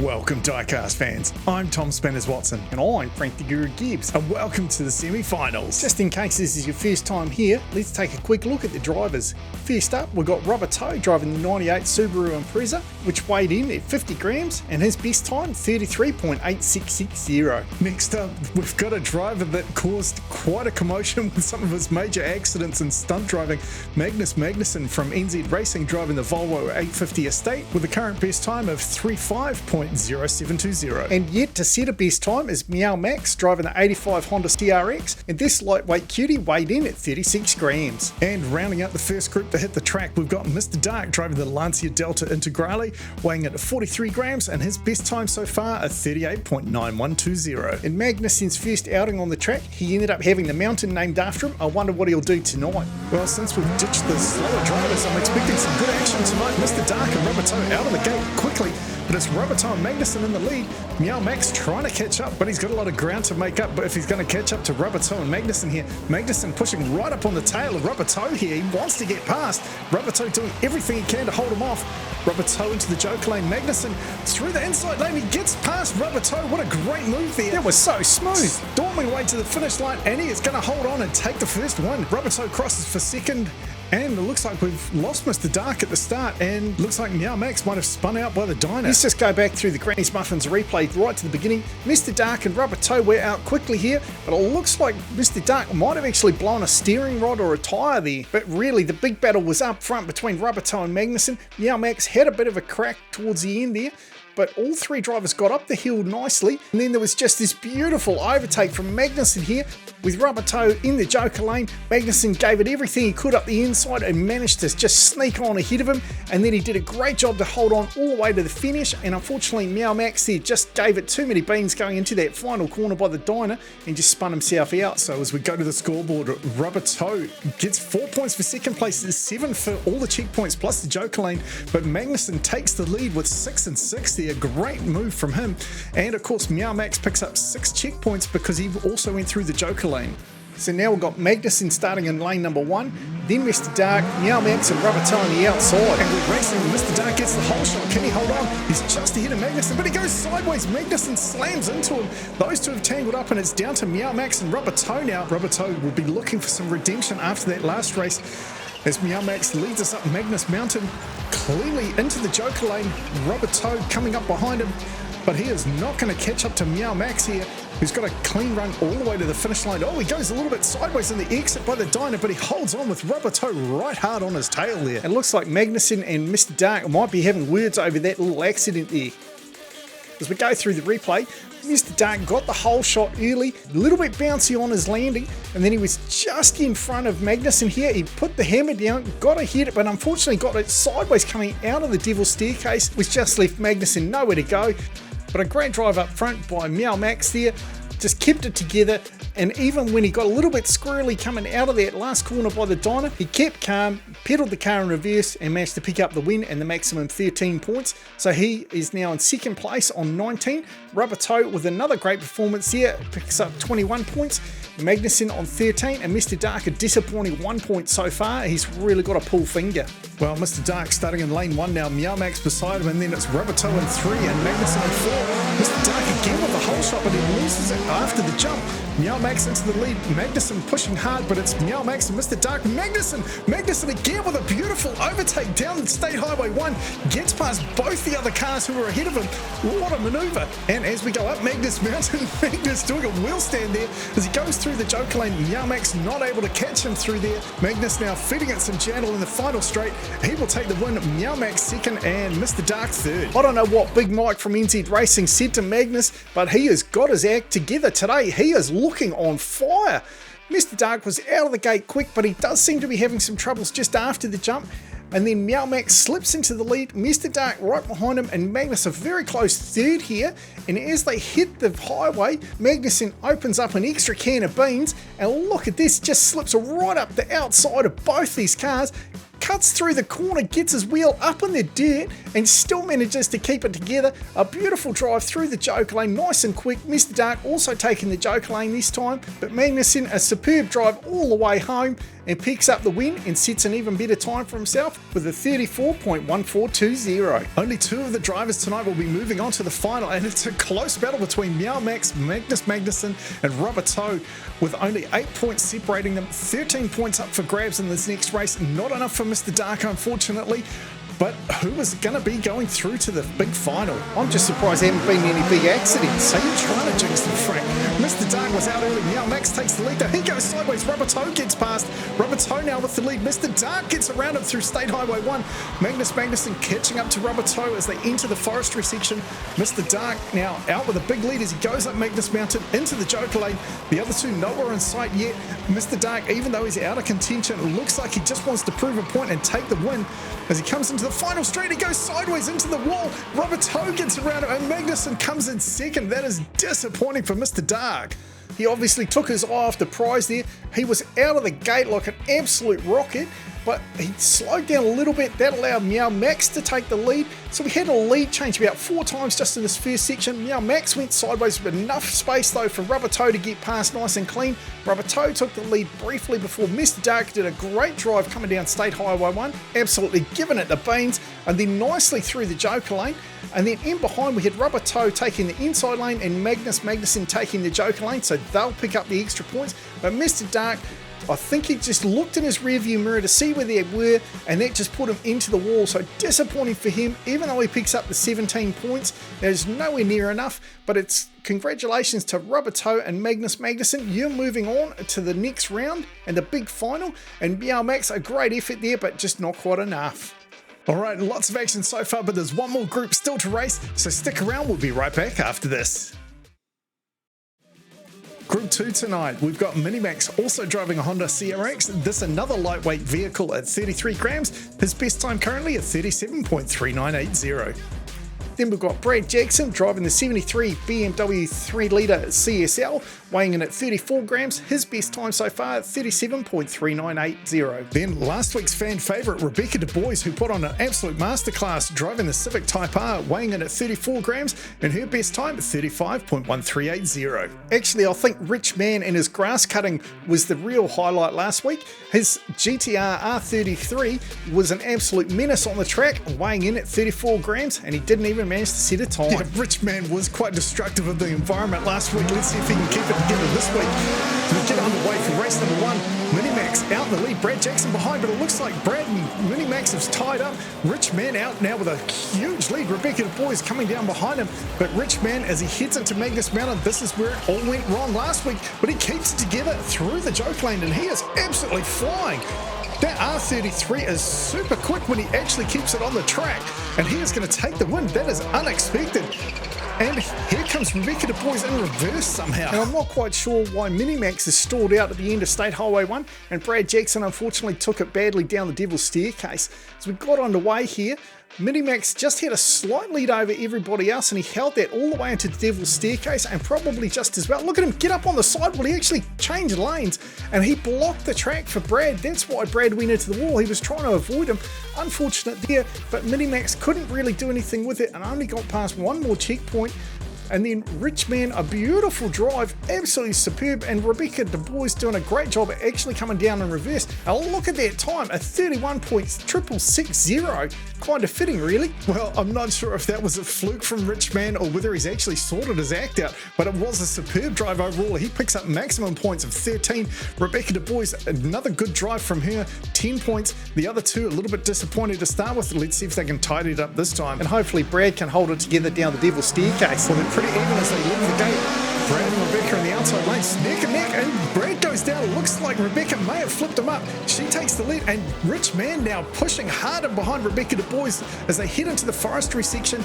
Welcome Diecast fans, I'm Tom Spinners Watson. And I'm Frank the Guru Gibbs. And welcome to the semi-finals. Just in case this is your first time here, let's take a quick look at the drivers. First up, we've got Rubber Toe driving the 98 Subaru Impreza, which weighed in at 50 grams, and his best time, 33.8660. Next up, we've got a driver that caused quite a commotion with some of his major accidents and stunt driving, Magnus Magnusson from NZ Racing driving the Volvo 850 Estate with a current best time of 35.0720. And yet to set a best time is Meow Max driving the 85 Honda CRX, and this lightweight cutie weighed in at 36 grams. And rounding out the first group to hit the track, we've got Mr. Dark driving the Lancia Delta Integrale, weighing at 43 grams, and his best time so far a 38.9120. In Magnusson's first outing on the track, he ended up having the mountain named after him. I wonder what he'll do tonight. Well, since we've ditched the slower drivers, I'm expecting some good action tonight. Mr. Dark and Rubber Toe out of the gate quickly, but it's Rubber Toe and Magnuson in the lead. Meow Max trying to catch up, but he's got a lot of ground to make up. But if he's going to catch up to Rubber Toe and Magnuson here, Magnuson pushing right up on the tail of Rubber Toe here. He wants to get past. Rubber Toe doing everything he can to hold him off. Rubber Toe into the joke lane. Magnuson through the inside lane. He gets past Rubber Toe. What a great move there. That was so smooth. Storming away to the finish line, and he is going to hold on and take the first one. Rubber Toe crosses for second. And it looks like we've lost Mr. Dark at the start, and looks like Meow Max might have spun out by the dyno. Let's just go back through the Granny's Muffins replay right to the beginning. Mr. Dark and Rubber Toe were out quickly here, but it looks like Mr. Dark might have actually blown a steering rod or a tyre there. But really, the big battle was up front between Rubber Toe and Magnuson. Meow Max had a bit of a crack towards the end there, but all three drivers got up the hill nicely, and then there was just this beautiful overtake from Magnuson here with Rubber Toe in the joker lane. Magnuson gave it everything he could up the inside and managed to just sneak on ahead of him, and then he did a great job to hold on all the way to the finish, and unfortunately Meow Max there just gave it too many beans going into that final corner by the dyno and just spun himself out. So as we go to the scoreboard, Rubber Toe gets 4 points for second place, 7 for all the checkpoints plus the joker lane, but Magnuson takes the lead with 6 and 6 there. Great move from him, and of course Meow Max picks up 6 checkpoints because he also went through the joker lane. So now we've got Magnuson starting in lane number 1, then Mr. Dark, Meow Max and Rubber Toe on the outside. And we're racing. Mr. Dark gets the whole shot. Can he hold on? He's just ahead of Magnuson, but he goes sideways. Magnuson slams into him. Those two have tangled up, and it's down to Meow Max and Rubber Toe now. Rubber Toe will be looking for some redemption after that last race, as Meow Max leads us up Magnus Mountain, clearly into the joker lane. Rubber Toe coming up behind him, but he is not going to catch up to Meow Max here, who's got a clean run all the way to the finish line. Oh, he goes a little bit sideways in the exit by the dyno, but he holds on with Rubber Toe right hard on his tail there. It looks like Magnuson and Mr. Dark might be having words over that little accident there. As we go through the replay, Mr. Dark got the whole shot early, a little bit bouncy on his landing, and then he was just in front of Magnuson here. He put the hammer down, got ahead, but unfortunately got it sideways coming out of the Devil's Staircase, which just left Magnuson nowhere to go. But a great drive up front by Meow Max there, just kept it together, and even when he got a little bit squirrely coming out of that last corner by the dyno, he kept calm, pedalled the car in reverse, and managed to pick up the win and the maximum 13 points. So he is now in second place on 19. Rubber Toe with another great performance here, picks up 21 points. Magnuson on 13, and Mr. Dark a disappointing 1 point so far. He's really got a pull finger. Well, Mr. Dark starting in lane 1 now, Meow Max beside him, and then it's Rubber Toe in 3 and Magnuson in 4. Mr. Dark again with the whole shot, but he loses it after the jump. Meow Max into the lead, Magnuson pushing hard, but it's Meow Max and Mr. Dark. Magnuson again with a beautiful overtake down State Highway 1, gets past both the other cars who were ahead of him. What a manoeuvre. And as we go up Magnus Mountain, Magnus doing a wheel stand there as he goes through the joker lane. Meow Max not able to catch him through there. Magnus now feeding it some channel in the final straight. He will take the win. Meow Max second and Mr. Dark third. I don't know what Big Mike from NZ Racing said to Magnus, but he has got his act together today. He is looking on fire. Mr. Dark was out of the gate quick, but he does seem to be having some troubles just after the jump. And then Meow Max slips into the lead, Mr. Dark right behind him, and Magnus a very close third here. And as they hit the highway, Magnuson opens up an extra can of beans, and look at this, just slips right up the outside of both these cars, cuts through the corner, gets his wheel up in the dirt, and still manages to keep it together. A beautiful drive through the joker lane, nice and quick. Mr. Dark also taking the joker lane this time, but Magnuson a superb drive all the way home, and picks up the win and sets an even better time for himself with a 34.1420. Only two of the drivers tonight will be moving on to the final, and it's a close battle between Meow Max, Magnus Magnuson, and Rubber Toe, with only 8 points separating them. 13 points up for grabs in this next race. Not enough for Mr. Dark, unfortunately. But who is going to be going through to the big final? I'm just surprised there haven't been any big accidents. So you're trying to jinx them, Frank. Mr. Dark was out early. Meow Max takes the lead. He goes sideways. Rubber Toe gets past. Rubber Toe now with the lead. Mr. Dark gets around him through State Highway 1. Magnus Magnuson catching up to Rubber Toe as they enter the forestry section. Mr. Dark now out with a big lead as he goes up Magnus Mountain into the Joker lane. The other two nowhere in sight yet. Mr. Dark, even though he's out of contention, looks like he just wants to prove a point and take the win. As he comes into the final straight, he goes sideways into the wall. Rubber Toe gets around him and Magnuson comes in second. That is disappointing for Mr. Dark. He obviously took his eye off the prize there. He was out of the gate like an absolute rocket, but he slowed down a little bit. That allowed Meow Max to take the lead. So we had a lead change about 4 times just in this first section. Meow Max went sideways with enough space though for Rubber Toe to get past nice and clean. Rubber Toe took the lead briefly before Mr. Dark did a great drive coming down State Highway 1, absolutely giving it the beans, and then nicely through the Joker lane. And then in behind we had Rubber Toe taking the inside lane and Magnus Magnuson taking the Joker lane, so they'll pick up the extra points. But Mr. Dark, I think he just looked in his rearview mirror to see where they were, and that just put him into the wall. So disappointing for him, even though he picks up the 17 points. That is nowhere near enough, but it's congratulations to Rubber Toe and Magnus Magnuson. You're moving on to the next round and the big final, and Meow Max, a great effort there, but just not quite enough. Alright, lots of action so far, but there's one more group still to race, so stick around, we'll be right back after this. Group 2 tonight, we've got Minimax also driving a Honda CRX. This another lightweight vehicle at 33 grams. His best time currently at 37.3980. Then we've got Brad Jackson driving the 73 BMW 3-litre CSL, weighing in at 34 grams. His best time so far at 37.3980. Then last week's fan favourite Rebecca Du Bois, who put on an absolute masterclass driving the Civic Type R, weighing in at 34 grams, and her best time at 35.1380. Actually, I think Rich Man and his grass cutting was the real highlight last week. His GTR R33 was an absolute menace on the track, weighing in at 34 grams, and he didn't even manage to set a time. Yeah, Rich Man was quite destructive of the environment last week. Let's see if he can keep it together this week. We'll get underway for race number 1. Minimax out in the lead, Brad Jackson behind, but it looks like Brad and Minimax have tied up. Rich Man out now with a huge lead. Rebecca Du Bois coming down behind him, but Rich Man, as he heads into Magnus Mountain, this is where it all went wrong last week, but he keeps it together through the Joke lane, and he is absolutely flying. That R33 is super quick when he actually keeps it on the track, and he is going to take the win. That is unexpected. And here comes Rebecca Du Bois in reverse somehow. And I'm not quite sure why Minimax is stalled out at the end of State Highway 1, and Brad Jackson unfortunately took it badly down the Devil's Staircase. As we got underway here, Minimax just had a slight lead over everybody else, and he held that all the way into the Devil's Staircase, and probably just as well. Look at him get up on the side. Well, he actually changed lanes, and he blocked the track for Brad. That's why Brad went into the wall. He was trying to avoid him. Unfortunate there, but Minimax couldn't really do anything with it, and only got past one more checkpoint. And then Rich Man, a beautiful drive, absolutely superb, and Rebecca Du Bois doing a great job at actually coming down in reverse. Now look at that time, a 31.660, kind of fitting really. Well, I'm not sure if that was a fluke from Rich Man or whether he's actually sorted his act out, but it was a superb drive overall. He picks up maximum points of 13. Rebecca Du Bois, another good drive from her, 10 points. The other two a little bit disappointed to start with. Let's see if they can tidy it up this time. And hopefully Brad can hold it together down the Devil's Staircase. Well, they're pretty even as they leave the gate. Brad and Rebecca in the outside lanes, neck and neck, and Brad goes down. It looks like Rebecca may have flipped him up. She takes the lead, and Rich Man now pushing harder behind Rebecca Du Bois as they head into the forestry section.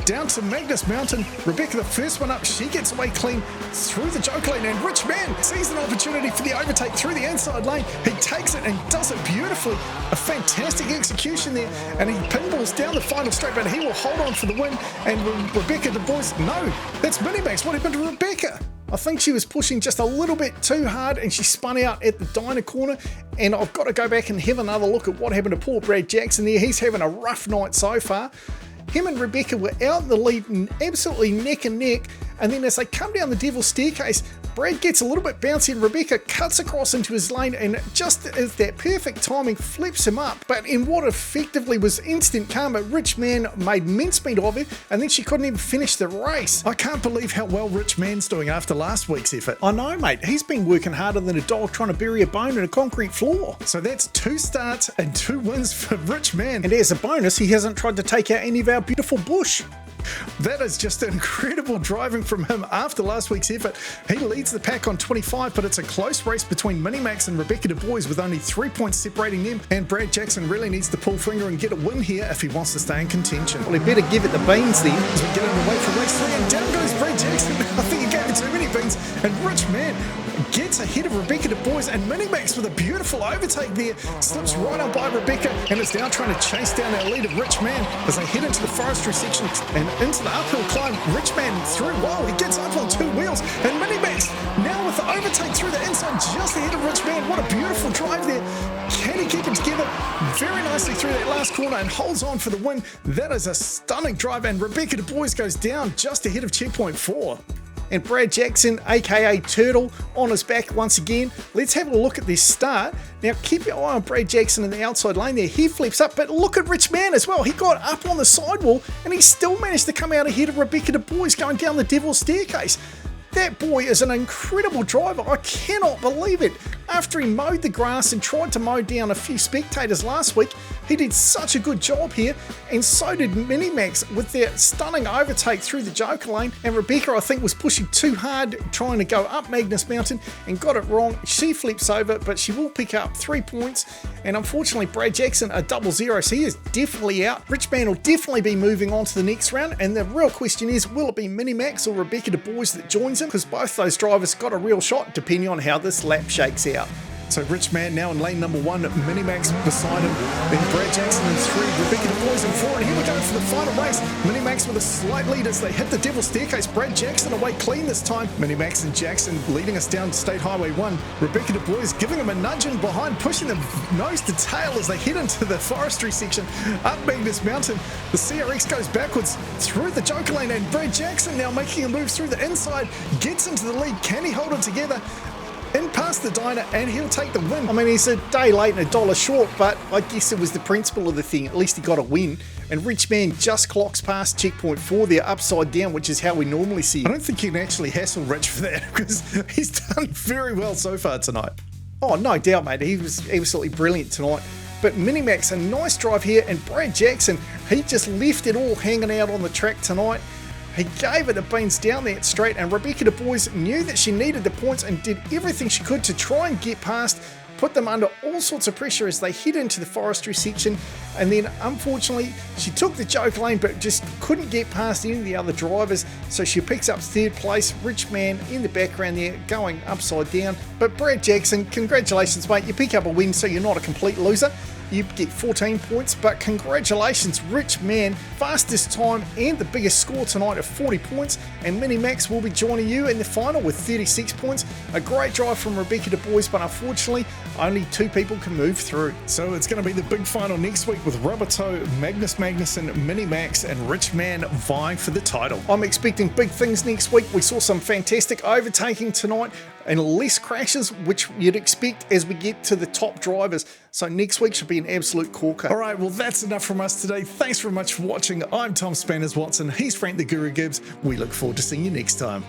Down to Magnus Mountain. Rebecca, the first one up, she gets away clean through the Joke lane, and Rich Man sees an opportunity for the overtake through the inside lane. He takes it and does it beautifully. A fantastic execution there, and he pinballs down the final straight, but he will hold on for the win. And Rebecca Du Bois, no, that's Minimax. What happened to Rebecca? I think she was pushing just a little bit too hard, and she spun out at the diner corner, and I've got to go back and have another look at what happened to poor Brad Jackson there. He's having a rough night so far. Him and Rebecca were out in the lead and absolutely neck and neck, and then as they come down the Devil's Staircase, Brad gets a little bit bouncy and Rebecca cuts across into his lane and just as that perfect timing flips him up. But in what effectively was instant karma, Rich Man made mincemeat of her and then she couldn't even finish the race. I can't believe how well Rich Man's doing after last week's effort. I know, mate. He's been working harder than a dog trying to bury a bone in a concrete floor. So that's 2 starts and 2 wins for Rich Man. And as a bonus, he hasn't tried to take out any of our beautiful bush. That is just incredible driving from him after last week's effort. He leads the pack on 25, but it's a close race between Minimax and Rebecca Du Bois with only 3 points separating them, and Brad Jackson really needs to pull finger and get a win here if he wants to stay in contention. Well, he better give it the beans then. As we get underway for race 3, and down goes Brad Jackson. I think he gave it too many beans, and Rich Man gets ahead of Rebecca Du Bois, and Minimax with a beautiful overtake there slips right on by Rebecca and is now trying to chase down our leader Rich Man as they head into the forestry section and into the uphill climb. Rich Man through, whoa, he gets up on 2 wheels, and Minimax now with the overtake through the inside just ahead of Rich Man. What a beautiful drive there. Can he keep it together very nicely through that last corner and holds on for the win? That is a stunning drive, and Rebecca Du Bois goes down just ahead of checkpoint 4. And Brad Jackson, aka Turtle, on his back once again. Let's have a look at this start. Now keep your eye on Brad Jackson in the outside lane there. He flips up, but look at Rich Man as well. He got up on the sidewall and he still managed to come out ahead of Rebecca Du Bois going down the Devil's Staircase. That boy is an incredible driver. I cannot believe it. After he mowed the grass and tried to mow down a few spectators last week, he did such a good job here, and so did Minimax with their stunning overtake through the Joker lane. And Rebecca, I think, was pushing too hard trying to go up Magnus Mountain and got it wrong. She flips over, but she will pick up 3 points. And unfortunately, Brad Jackson, a 0-0, so he is definitely out. Rich Man will definitely be moving on to the next round, and the real question is, will it be Minimax or Rebecca Du Bois that joins him? Because both those drivers got a real shot depending on how this lap shakes out. So Rich Man now in lane number 1, Minimax beside him, then Brad Jackson in 3, Rebecca Du Bois in 4, and here we go for the final race. Minimax with a slight lead as they hit the Devil's Staircase. Brad Jackson away clean this time. Minimax and Jackson leading us down State Highway 1. Rebecca Du Bois giving him a nudge in behind, pushing them nose to tail as they head into the forestry section up Magnus Mountain. The CRX goes backwards through the Joker lane, and Brad Jackson now making a move through the inside, gets into the lead. Can he hold it together? In past the diner, and he'll take the win. I mean, he's a day late and $1 short, but I guess it was the principle of the thing. At least he got a win. And Rich Man just clocks past checkpoint 4 there, upside down, which is how we normally see it. I don't think you can actually hassle Rich for that because he's done very well so far tonight. Oh, no doubt, mate. He was absolutely brilliant tonight. But Minimax, a nice drive here, and Brad Jackson, he just left it all hanging out on the track tonight. He gave it the beans down that straight, and Rebecca Du Bois knew that she needed the points and did everything she could to try and get past, put them under all sorts of pressure as they head into the forestry section. And then unfortunately she took the Joker lane but just couldn't get past any of the other drivers, so she picks up 3rd place. Rich Man in the background there going upside down. But Brad Jackson, congratulations mate, you pick up a win, so you're not a complete loser. You get 14 points, but congratulations, Rich Man, fastest time and the biggest score tonight of 40 points, and Minimax will be joining you in the final with 36 points. A great drive from Rebecca Du Bois, but unfortunately only 2 people can move through. So it's going to be the big final next week with Rubber Toe, Magnus Magnuson, Minimax and Rich Man vying for the title. I'm expecting big things next week. We saw some fantastic overtaking tonight and less crashes, which you'd expect as we get to the top drivers. So next week should be an absolute corker. All right, well, that's enough from us today. Thanks very much for watching. I'm Tom Spanners Watson. He's Frank the Guru Gibbs. We look forward to seeing you next time.